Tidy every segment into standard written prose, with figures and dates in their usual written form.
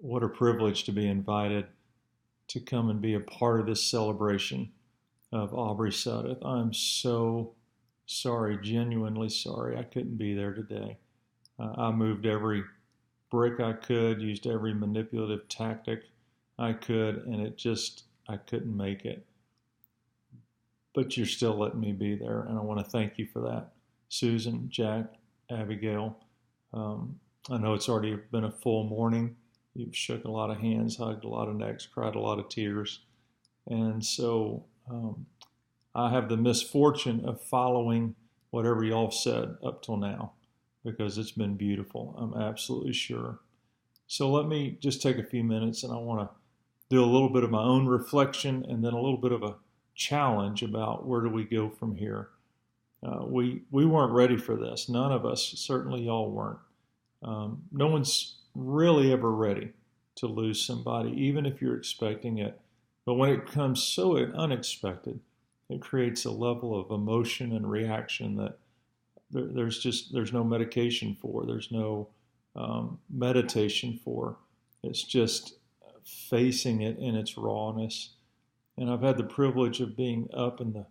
what a privilege to be invited to come and be a part of this celebration of Aubrey Sudduth. I'm so sorry, genuinely sorry I couldn't be there today. I moved every brick I could, used every manipulative tactic I could, and I couldn't make it. But you're still letting me be there, and I want to thank you for that. Susan, Jack, Abigail, I know it's already been a full morning. You've shook a lot of hands, hugged a lot of necks, cried a lot of tears. And so I have the misfortune of following whatever y'all said up till now because it's been beautiful. I'm absolutely sure. So let me just take a few minutes and I want to do a little bit of my own reflection and then a little bit of a challenge about where do we go from here. We weren't ready for this. None of us, certainly y'all weren't. No one's really ever ready to lose somebody, even if you're expecting it. But when it comes so unexpected, it creates a level of emotion and reaction that there's no medication for. There's no meditation for. It's just facing it in its rawness. And I've had the privilege of being up in the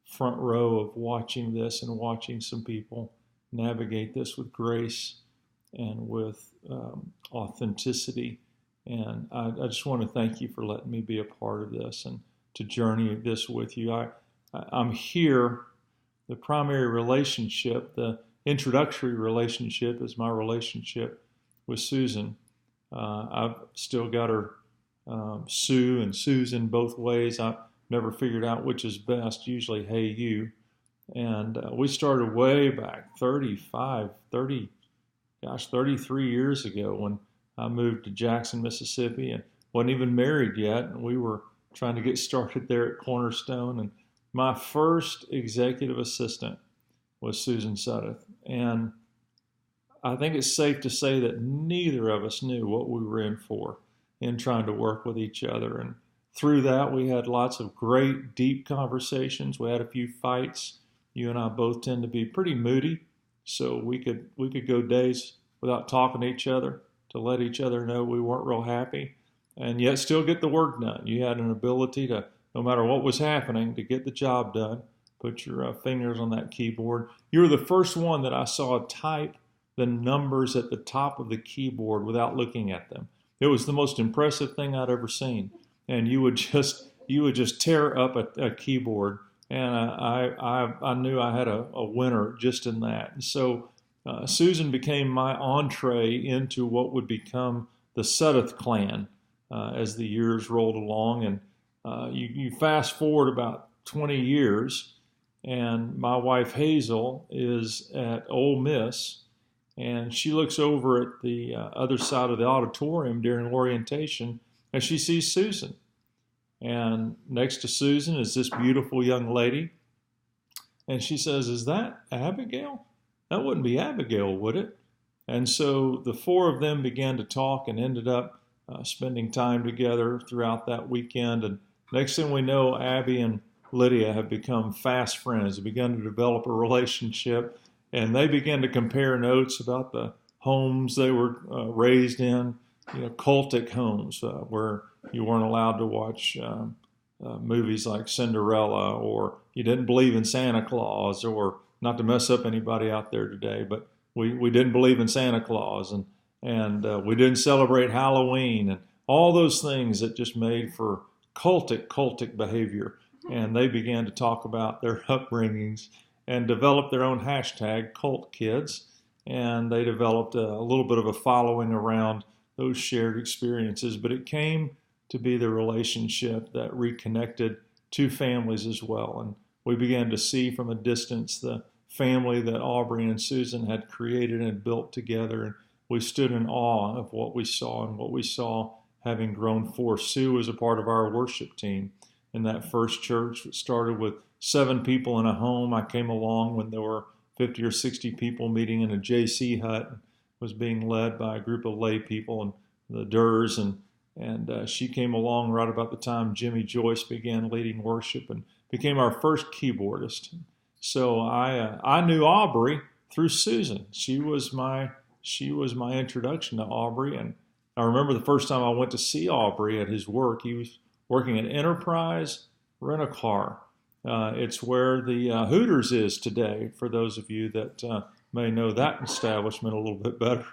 front row of watching this and watching some people navigate this with grace and with authenticity. And I just want to thank you for letting me be a part of this and to journey this with you. I'm here. The primary relationship, the introductory relationship is my relationship with Susan. I've still got her Sue and Susan both ways. I've never figured out which is best, usually hey you. And we started way back 33 years ago when I moved to Jackson, Mississippi and wasn't even married yet. And we were trying to get started there at Cornerstone. And my first executive assistant was Susan Sudduth. And I think it's safe to say that neither of us knew what we were in for in trying to work with each other. And through that, we had lots of great, deep conversations. We had a few fights. You and I both tend to be pretty moody, so we could go days without talking to each other to let each other know we weren't real happy, and yet still get the work done. You had an ability to, no matter what was happening, to get the job done, put your fingers on that keyboard. You were the first one that I saw type the numbers at the top of the keyboard without looking at them. It was the most impressive thing I'd ever seen. And you would just tear up a keyboard, and I knew I had a winner just in that. And so Susan became my entree into what would become the Sudduth clan as the years rolled along. And you fast forward about 20 years, and my wife Hazel is at Ole Miss, and she looks over at the other side of the auditorium during orientation, and she sees Susan. And next to Susan is this beautiful young lady. And she says, "Is that Abigail? That wouldn't be Abigail, would it?" And so the four of them began to talk and ended up spending time together throughout that weekend. And next thing we know, Abby and Lydia have become fast friends, have begun to develop a relationship. And they began to compare notes about the homes they were raised in, cultic homes where you weren't allowed to watch movies like Cinderella, or you didn't believe in Santa Claus, or not to mess up anybody out there today, but we didn't believe in Santa Claus, and we didn't celebrate Halloween, and all those things that just made for cultic behavior. And they began to talk about their upbringings and developed their own hashtag, Cult Kids, and they developed a little bit of a following around those shared experiences. But it came to be the relationship that reconnected two families as well. And we began to see from a distance the family that Aubrey and Susan had created and built together. And we stood in awe of what we saw and what we saw having grown forth. Sue was a part of our worship team in that first church. It started with 7 people in a home. I came along when there were 50 or 60 people meeting in a JC hut. Was being led by a group of lay people and the Durs, and she came along right about the time Jimmy Joyce began leading worship and became our first keyboardist. So I knew Aubrey through Susan. She was my introduction to Aubrey, I remember the first time I went to see Aubrey at his work. He was working at Enterprise Rent-A-Car. It's where the Hooters is today, for those of you that may know that establishment a little bit better.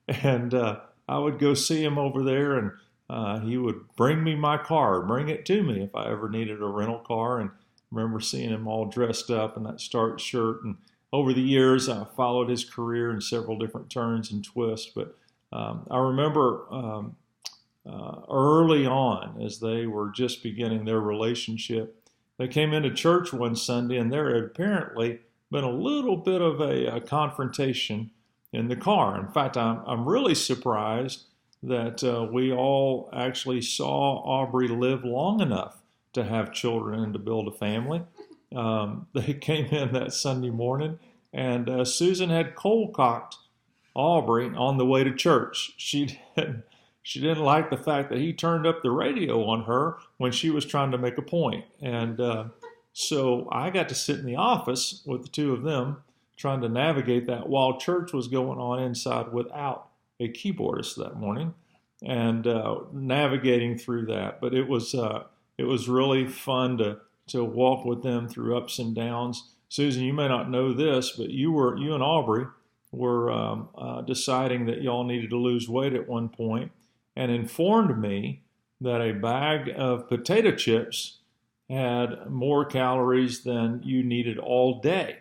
And I would go see him over there, and he would bring me my car, bring it to me if I ever needed a rental car. And I remember seeing him all dressed up in that starched shirt. And over the years, I followed his career in several different turns and twists. But I remember early on, as they were just beginning their relationship, they came into church one Sunday, and there had apparently been a little bit of a confrontation in the car. In fact, I'm really surprised that we all actually saw Aubrey live long enough to have children and to build a family. They came in that Sunday morning, and Susan had cold-cocked Aubrey on the way to church. She didn't like the fact that he turned up the radio on her when she was trying to make a point. And so I got to sit in the office with the two of them trying to navigate that while church was going on inside without a keyboardist that morning, and navigating through that. But it was really fun to walk with them through ups and downs. Susan, you may not know this, but you and Aubrey were deciding that y'all needed to lose weight at one point, and informed me that a bag of potato chips had more calories than you needed all day.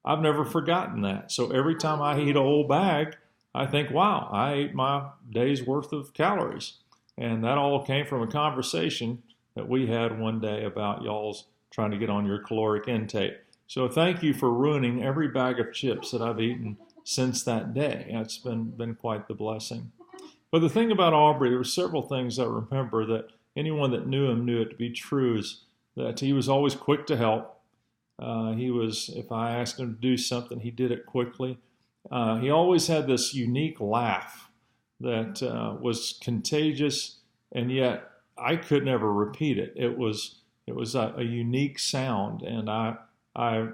I've never forgotten that. So every time I eat a whole bag, I think, wow, I ate my day's worth of calories. And that all came from a conversation that we had one day about y'all's trying to get on your caloric intake. So thank you for ruining every bag of chips that I've eaten since that day. It's been quite the blessing. But the thing about Aubrey, there were several things I remember that anyone that knew him knew it to be true, is that he was always quick to help. If I asked him to do something, he did it quickly. He always had this unique laugh that was contagious, and yet I could never repeat it. It was a unique sound, and I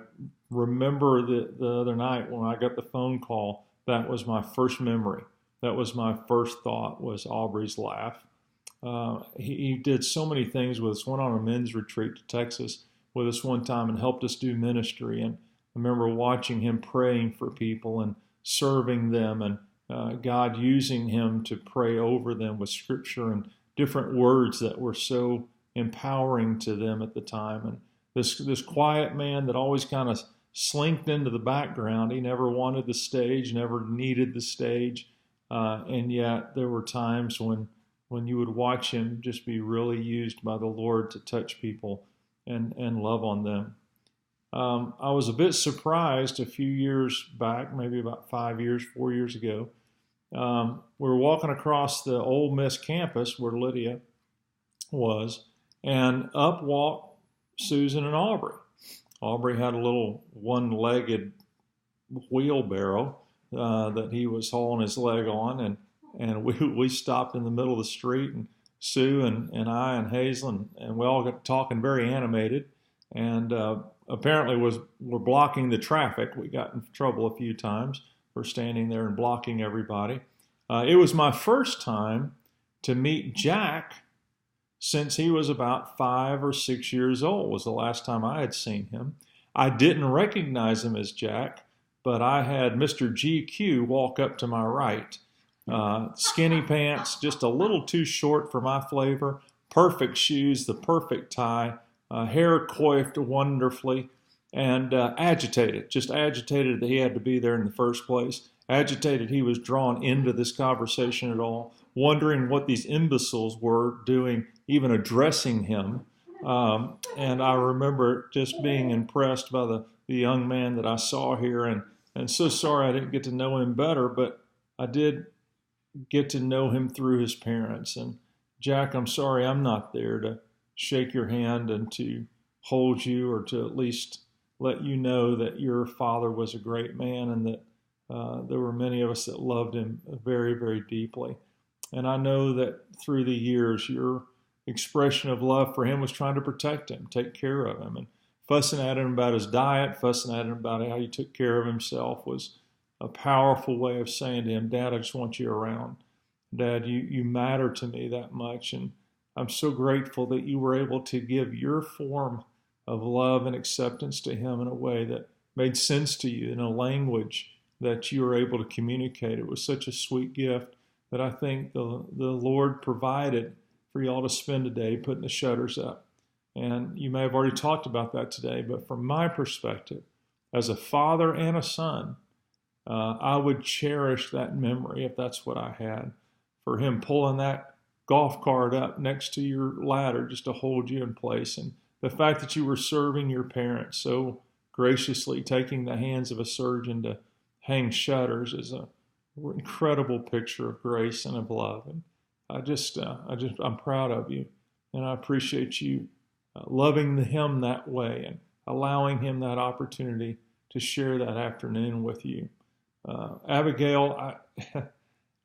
remember the other night when I got the phone call, that was my first memory. That was my first thought, was Aubrey's laugh. He did so many things with us. Went on a men's retreat to Texas with us one time and helped us do ministry. And I remember watching him praying for people and serving them, and God using him to pray over them with scripture and different words that were so empowering to them at the time. And this quiet man that always kind of slinked into the background. He never wanted the stage, never needed the stage. And yet there were times when you would watch him just be really used by the Lord to touch people and love on them. I was a bit surprised a few years back, maybe about 4 years ago. We were walking across the Ole Miss campus where Lydia was, and up walked Susan and Aubrey. Aubrey had a little one-legged wheelbarrow that he was hauling his leg on, and we stopped in the middle of the street, and Sue and I and Hazel, and we all got talking very animated, and apparently were blocking the traffic. We got in trouble a few times for standing there and blocking everybody. It was my first time to meet Jack since he was about 5 or 6 years old, was the last time I had seen him. I didn't recognize him as Jack, but I had Mr. GQ walk up to my right. Skinny pants, just a little too short for my flavor, perfect shoes, the perfect tie, hair coiffed wonderfully, and agitated, just agitated that he had to be there in the first place, agitated he was drawn into this conversation at all, wondering what these imbeciles were doing, even addressing him. And I remember just being impressed by the young man that I saw here, and so sorry I didn't get to know him better, but I did get to know him through his parents. And Jack, I'm sorry I'm not there to shake your hand and to hold you, or to at least let you know that your father was a great man, and that there were many of us that loved him very, very deeply. And I know that through the years, your expression of love for him was trying to protect him, take care of him, and fussing at him about his diet, fussing at him about how he took care of himself was a powerful way of saying to him, Dad, I just want you around. Dad, you matter to me that much. And I'm so grateful that you were able to give your form of love and acceptance to him in a way that made sense to you, in a language that you were able to communicate. It was such a sweet gift that I think the Lord provided for y'all to spend a day putting the shutters up. And you may have already talked about that today, but from my perspective, as a father and a son, I would cherish that memory if that's what I had. For him pulling that golf cart up next to your ladder just to hold you in place. And the fact that you were serving your parents so graciously, taking the hands of a surgeon to hang shutters is an incredible picture of grace and of love. And I'm proud of you. And I appreciate you loving him that way and allowing him that opportunity to share that afternoon with you. Abigail,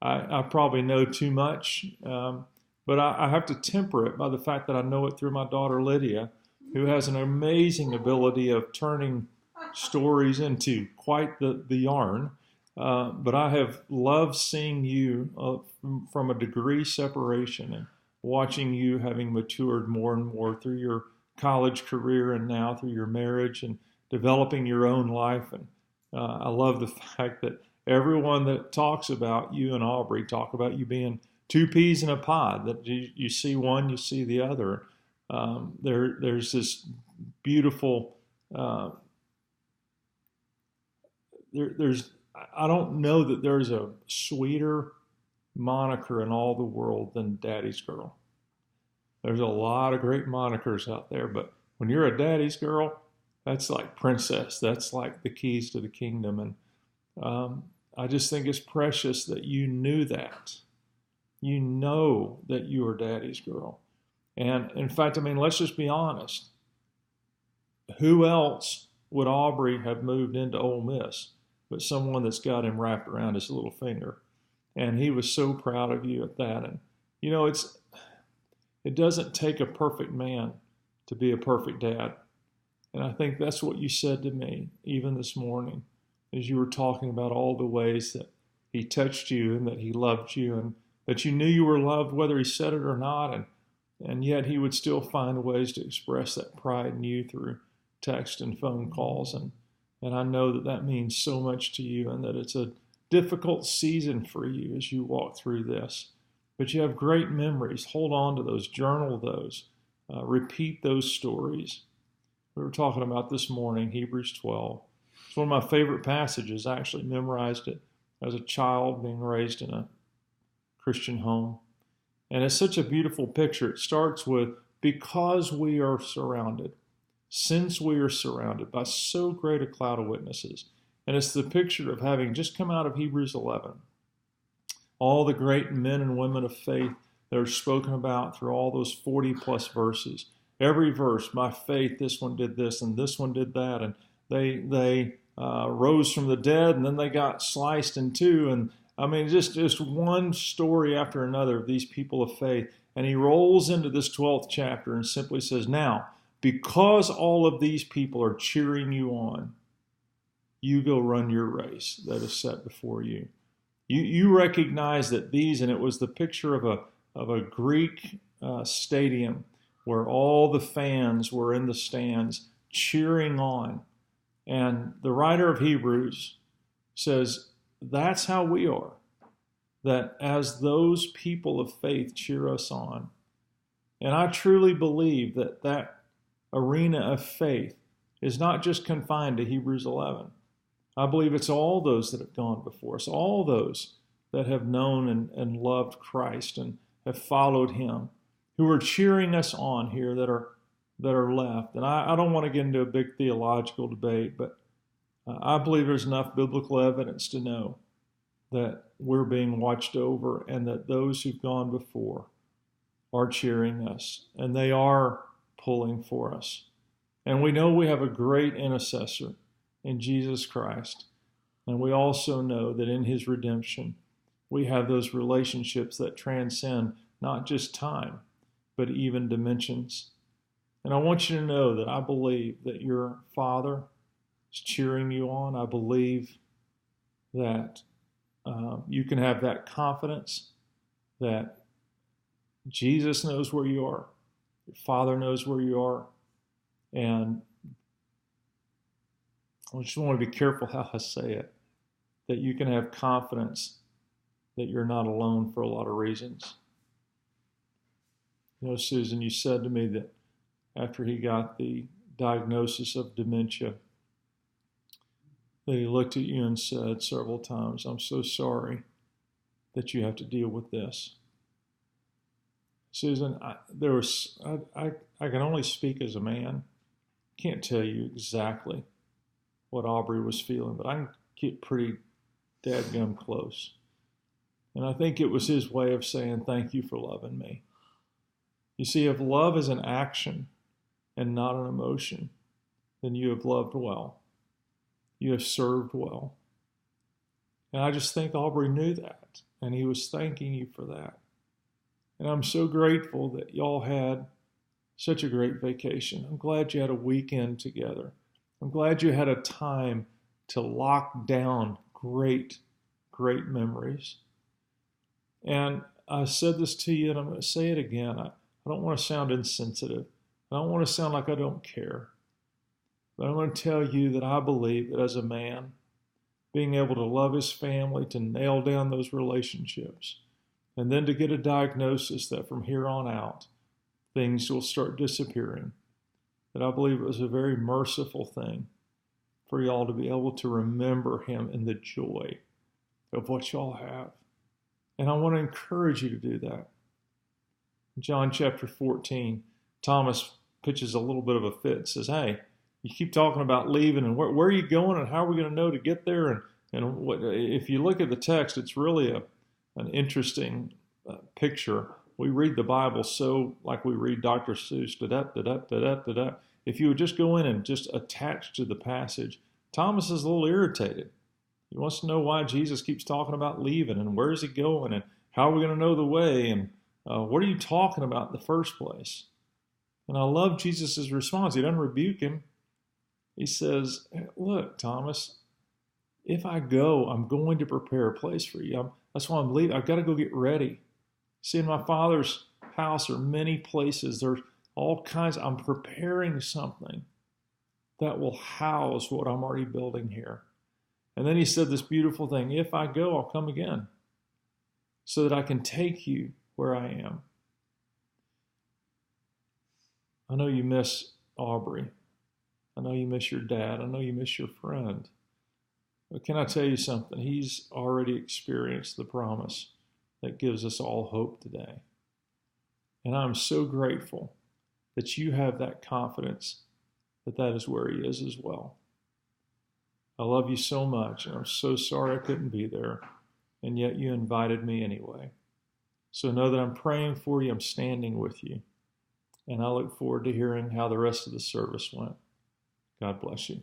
I probably know too much, but I have to temper it by the fact that I know it through my daughter Lydia, who has an amazing ability of turning stories into quite the yarn. But I have loved seeing you from a degree separation and watching you having matured more and more through your college career and now through your marriage and developing your own life. And I love the fact that everyone that talks about you and Aubrey talk about you being two peas in a pod, that you see one, you see the other. There's this beautiful, I don't know that there's a sweeter moniker in all the world than Daddy's Girl. There's a lot of great monikers out there, but when you're a Daddy's Girl, that's like princess. That's like the keys to the kingdom. And I just think it's precious that you knew that. You know that you are Daddy's Girl. And in fact, I mean, let's just be honest. Who else would Aubrey have moved into Ole Miss but someone that's got him wrapped around his little finger? And he was so proud of you at that. And, you know, it doesn't take a perfect man to be a perfect dad. And I think that's what you said to me, even this morning, as you were talking about all the ways that he touched you and that he loved you and that you knew you were loved, whether he said it or not. And yet he would still find ways to express that pride in you through text and phone calls. And I know that that means so much to you and that it's a difficult season for you as you walk through this. But you have great memories. Hold on to those. Journal those. Repeat those stories. We were talking about this morning, Hebrews 12. It's one of my favorite passages. I actually memorized it as a child being raised in a Christian home. And it's such a beautiful picture. It starts with, because we are surrounded, since we are surrounded by so great a cloud of witnesses. And it's the picture of having just come out of Hebrews 11. All the great men and women of faith that are spoken about through all those 40 plus verses. Every verse, by faith, this one did this and this one did that. And they rose from the dead and then they got sliced in two. And I mean, just one story after another of these people of faith. And he rolls into this 12th chapter and simply says, now, because all of these people are cheering you on, you go run your race that is set before you. You recognize that these, and it was the picture of a Greek stadium where all the fans were in the stands cheering on. And the writer of Hebrews says, that's how we are. That as those people of faith cheer us on. And I truly believe that that arena of faith is not just confined to Hebrews 11. I believe it's all those that have gone before us, all those that have known and loved Christ and have followed him, who are cheering us on here that are left. And I don't want to get into a big theological debate, but I believe there's enough biblical evidence to know that we're being watched over and that those who've gone before are cheering us and they are pulling for us. And we know we have a great intercessor in Jesus Christ. And we also know that in his redemption, we have those relationships that transcend not just time, but even dimensions. And I want you to know that I believe that your Father is cheering you on. I believe that you can have that confidence that Jesus knows where you are. Your Father knows where you are. And I just want to be careful how I say it, that you can have confidence that you're not alone for a lot of reasons. You know, Susan, you said to me that after he got the diagnosis of dementia, that he looked at you and said several times, "I'm so sorry that you have to deal with this." Susan, I can only speak as a man. Can't tell you exactly what Aubrey was feeling, but I can get pretty dadgum close. And I think it was his way of saying, thank you for loving me. You see, if love is an action and not an emotion, then you have loved well. You have served well. And I just think Aubrey knew that, and he was thanking you for that. And I'm so grateful that y'all had such a great vacation. I'm glad you had a weekend together. I'm glad you had a time to lock down great, great memories. And I said this to you, and I'm going to say it again. I don't want to sound insensitive. I don't want to sound like I don't care. But I'm going to tell you that I believe that as a man, being able to love his family, to nail down those relationships, and then to get a diagnosis that from here on out, things will start disappearing, that I believe it was a very merciful thing for y'all to be able to remember him in the joy of what y'all have. And I want to encourage you to do that. John chapter 14, Thomas pitches a little bit of a fit and says, hey, you keep talking about leaving, and where are you going, and how are we going to know to get there? And what, if you look at the text, it's really an interesting picture. We read the Bible so like we read Dr. Seuss, da-da-da-da-da-da-da. If you would just go in and just attach to the passage, Thomas is a little irritated. He wants to know why Jesus keeps talking about leaving, and where is he going, and how are we going to know the way, and what are you talking about in the first place? And I love Jesus' response. He doesn't rebuke him. He says, look, Thomas, if I go, I'm going to prepare a place for you. That's why I'm leaving. I've got to go get ready. See, in my Father's house are many places. There's all kinds. I'm preparing something that will house what I'm already building here. And then he said this beautiful thing, if I go, I'll come again so that I can take you where I am. I know you miss Aubrey. I know you miss your dad. I know you miss your friend. But can I tell you something? He's already experienced the promise that gives us all hope today. And I'm so grateful that you have that confidence that that is where he is as well. I love you so much, and I'm so sorry I couldn't be there, and yet you invited me anyway. So know that I'm praying for you. I'm standing with you. And I look forward to hearing how the rest of the service went. God bless you.